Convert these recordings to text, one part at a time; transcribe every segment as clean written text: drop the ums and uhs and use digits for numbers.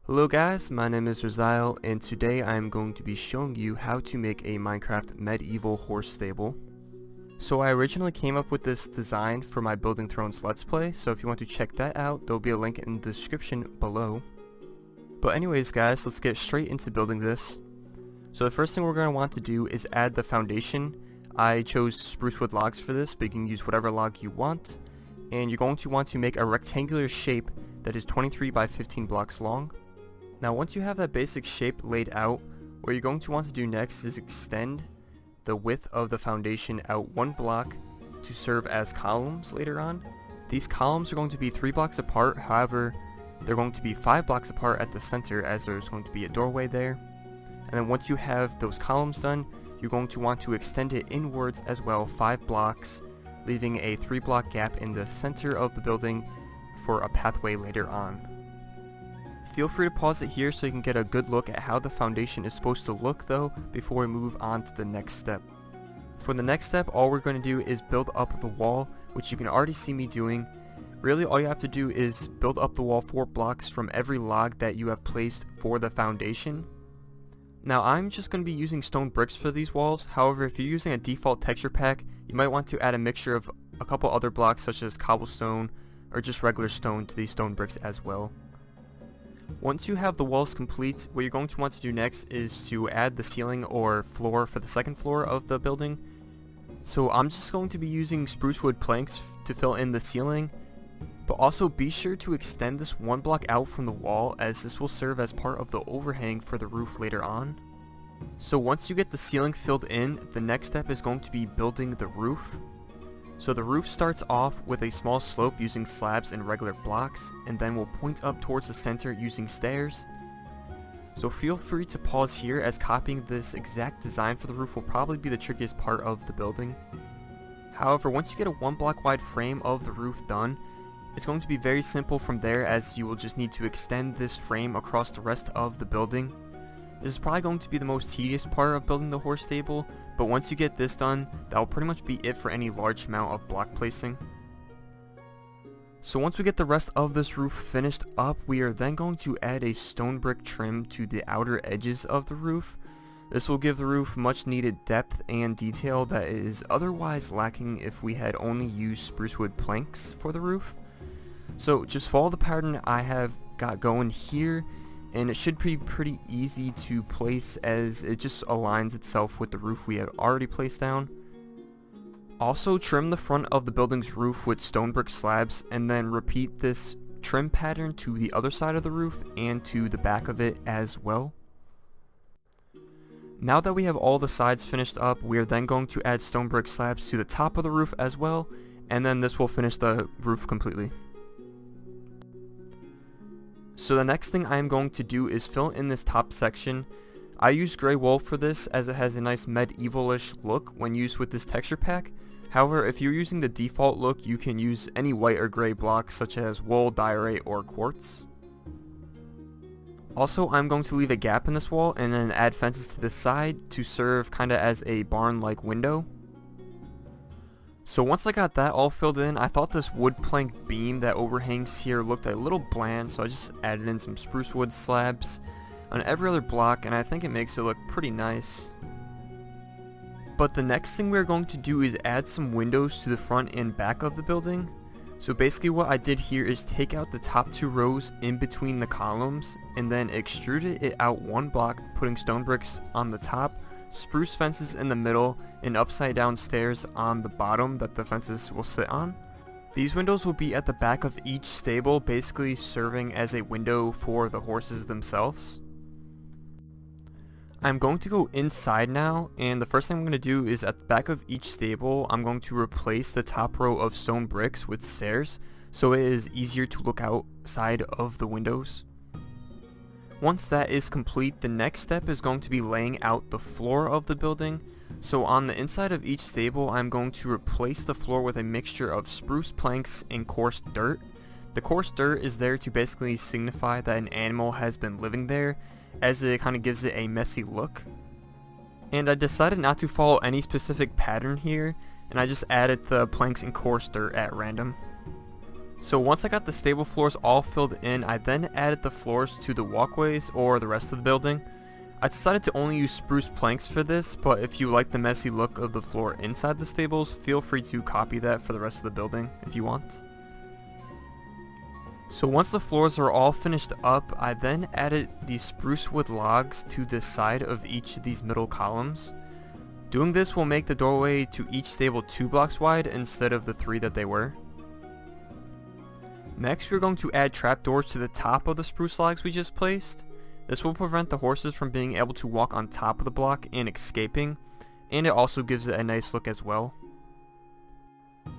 Hello guys, my name is Raziel, and today I am going to be showing you how to make a Minecraft medieval horse stable. So I originally came up with this design for my Building Thrones Let's Play, so if you want to check that out, there will be a link in the description below. But anyways guys, let's get straight into building this. So the first thing we're going to want to do is add the foundation. I chose spruce wood logs for this, but you can use whatever log you want. And you're going to want to make a rectangular shape that is 23 by 15 blocks long. Now once you have that basic shape laid out, what you're going to want to do next is extend the width of the foundation out one block to serve as columns later on. These columns are going to be 3 blocks apart, however they're going to be 5 blocks apart at the center as there's going to be a doorway there. And then once you have those columns done, you're going to want to extend it inwards as well 5 blocks, leaving a 3 block gap in the center of the building for a pathway later on. Feel free to pause it here so you can get a good look at how the foundation is supposed to look though before we move on to the next step. For the next step, all we're going to do is build up the wall, which you can already see me doing. Really all you have to do is build up the wall 4 blocks from every log that you have placed for the foundation. Now I'm just going to be using stone bricks for these walls, however if you're using a default texture pack, you might want to add a mixture of a couple other blocks such as cobblestone or just regular stone to these stone bricks as well. Once you have the walls complete, what you're going to want to do next is to add the ceiling or floor for the second floor of the building. So I'm just going to be using spruce wood planks to fill in the ceiling, but also be sure to extend this one block out from the wall as this will serve as part of the overhang for the roof later on. So once you get the ceiling filled in, the next step is going to be building the roof. So the roof starts off with a small slope using slabs and regular blocks, and then will point up towards the center using stairs. So feel free to pause here as copying this exact design for the roof will probably be the trickiest part of the building. However, once you get a 1 block wide frame of the roof done, it's going to be very simple from there as you will just need to extend this frame across the rest of the building. This is probably going to be the most tedious part of building the horse stable, but once you get this done, that will pretty much be it for any large amount of block placing. So once we get the rest of this roof finished up, we are then going to add a stone brick trim to the outer edges of the roof. This will give the roof much needed depth and detail that is otherwise lacking if we had only used spruce wood planks for the roof. So just follow the pattern I have got going here, and it should be pretty easy to place as it just aligns itself with the roof we have already placed down. Also trim the front of the building's roof with stone brick slabs and then repeat this trim pattern to the other side of the roof and to the back of it as well. Now that we have all the sides finished up, we are then going to add stone brick slabs to the top of the roof as well, and then this will finish the roof completely. So the next thing I am going to do is fill in this top section. I use gray wool for this as it has a nice medieval-ish look when used with this texture pack. However, if you're using the default look, you can use any white or gray blocks such as wool, diorite, or quartz. Also, I'm going to leave a gap in this wall and then add fences to the side to serve kinda as a barn-like window. So once I got that all filled in, I thought this wood plank beam that overhangs here looked a little bland, so I just added in some spruce wood slabs on every other block, and I think it makes it look pretty nice. But the next thing we're going to do is add some windows to the front and back of the building. So basically what I did here is take out the top 2 rows in between the columns and then extruded it out 1 block, putting stone bricks on the top, spruce fences in the middle, and upside down stairs on the bottom that the fences will sit on. These windows will be at the back of each stable, basically serving as a window for the horses themselves. I'm going to go inside now, and the first thing I'm going to do is at the back of each stable, I'm going to replace the top row of stone bricks with stairs, so it is easier to look outside of the windows. Once that is complete, the next step is going to be laying out the floor of the building. So on the inside of each stable, I'm going to replace the floor with a mixture of spruce planks and coarse dirt. The coarse dirt is there to basically signify that an animal has been living there, as it kind of gives it a messy look. And I decided not to follow any specific pattern here, and I just added the planks and coarse dirt at random. So once I got the stable floors all filled in, I then added the floors to the walkways or the rest of the building. I decided to only use spruce planks for this, but if you like the messy look of the floor inside the stables, feel free to copy that for the rest of the building if you want. So once the floors are all finished up, I then added these spruce wood logs to the side of each of these middle columns. Doing this will make the doorway to each stable 2 blocks wide instead of the 3 that they were. Next, we're going to add trapdoors to the top of the spruce logs we just placed. This will prevent the horses from being able to walk on top of the block and escaping, and it also gives it a nice look as well.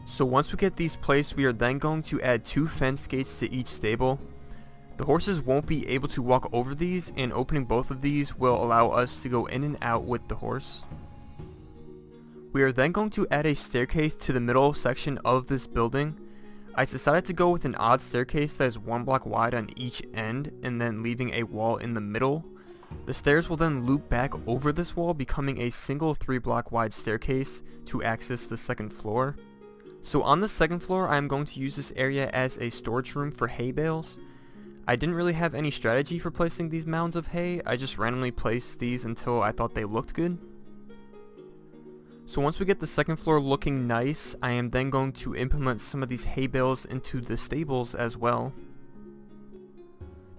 So once we get these placed, we are then going to add 2 fence gates to each stable. The horses won't be able to walk over these, and opening both of these will allow us to go in and out with the horse. We are then going to add a staircase to the middle section of this building. I decided to go with an odd staircase that is 1 block wide on each end and then leaving a wall in the middle. The stairs will then loop back over this wall, becoming a single 3 block wide staircase to access the second floor. So on the second floor, I am going to use this area as a storage room for hay bales. I didn't really have any strategy for placing these mounds of hay, I just randomly placed these until I thought they looked good. So once we get the second floor looking nice, I am then going to implement some of these hay bales into the stables as well.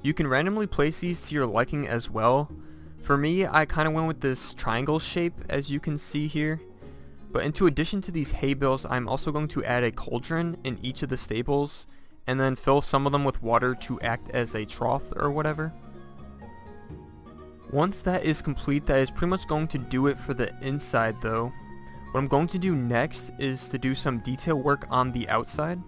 You can randomly place these to your liking as well. For me, I kind of went with this triangle shape as you can see here. But into addition to these hay bales, I'm also going to add a cauldron in each of the stables and then fill some of them with water to act as a trough or whatever. Once that is complete, that is pretty much going to do it for the inside though. What I'm going to do next is to do some detail work on the outside.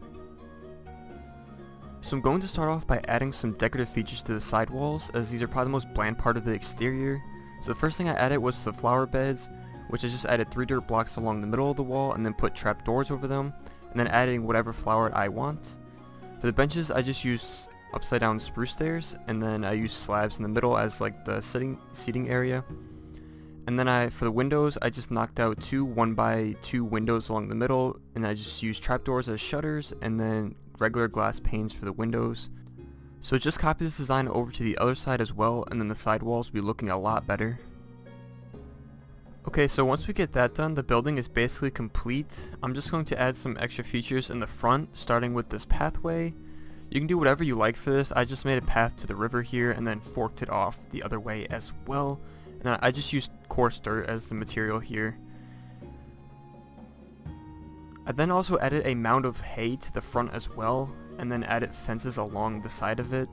So I'm going to start off by adding some decorative features to the side walls, as these are probably the most bland part of the exterior. So the first thing I added was the flower beds, which I just added 3 dirt blocks along the middle of the wall and then put trap doors over them, and then adding whatever flower I want. For the benches, I just used upside down spruce stairs, and then I used slabs in the middle as like the seating area. And then for the windows, I just knocked out 2 1x2 windows along the middle, and I just used trapdoors as shutters, and then regular glass panes for the windows. So just copy this design over to the other side as well, and then the side walls will be looking a lot better. Okay, so once we get that done, the building is basically complete. I'm just going to add some extra features in the front, starting with this pathway. You can do whatever you like for this. I just made a path to the river here and then forked it off the other way as well. And I just used coarse dirt as the material here. I then also added a mound of hay to the front as well, and then added fences along the side of it.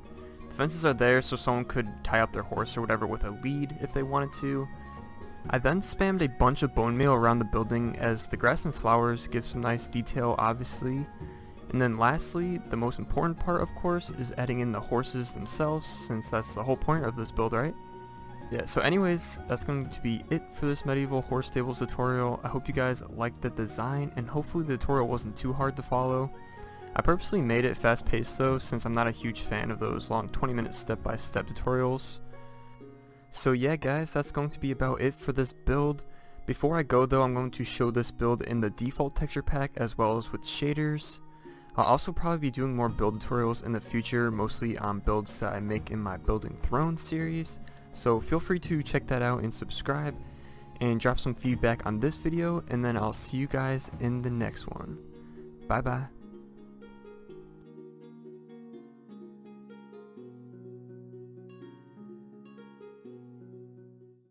The fences are there so someone could tie up their horse or whatever with a lead if they wanted to. I then spammed a bunch of bone meal around the building, as the grass and flowers give some nice detail obviously. And then lastly, the most important part of course is adding in the horses themselves, since that's the whole point of this build, right? Yeah, so anyways, that's going to be it for this medieval horse stables tutorial. I hope you guys liked the design, and hopefully the tutorial wasn't too hard to follow. I purposely made it fast paced though, since I'm not a huge fan of those long 20-minute step-by-step tutorials. So yeah guys, that's going to be about it for this build. Before I go though, I'm going to show this build in the default texture pack as well as with shaders. I'll also probably be doing more build tutorials in the future, mostly on builds that I make in my Building Thrones series. So feel free to check that out and subscribe and drop some feedback on this video, and then I'll see you guys in the next one. Bye bye.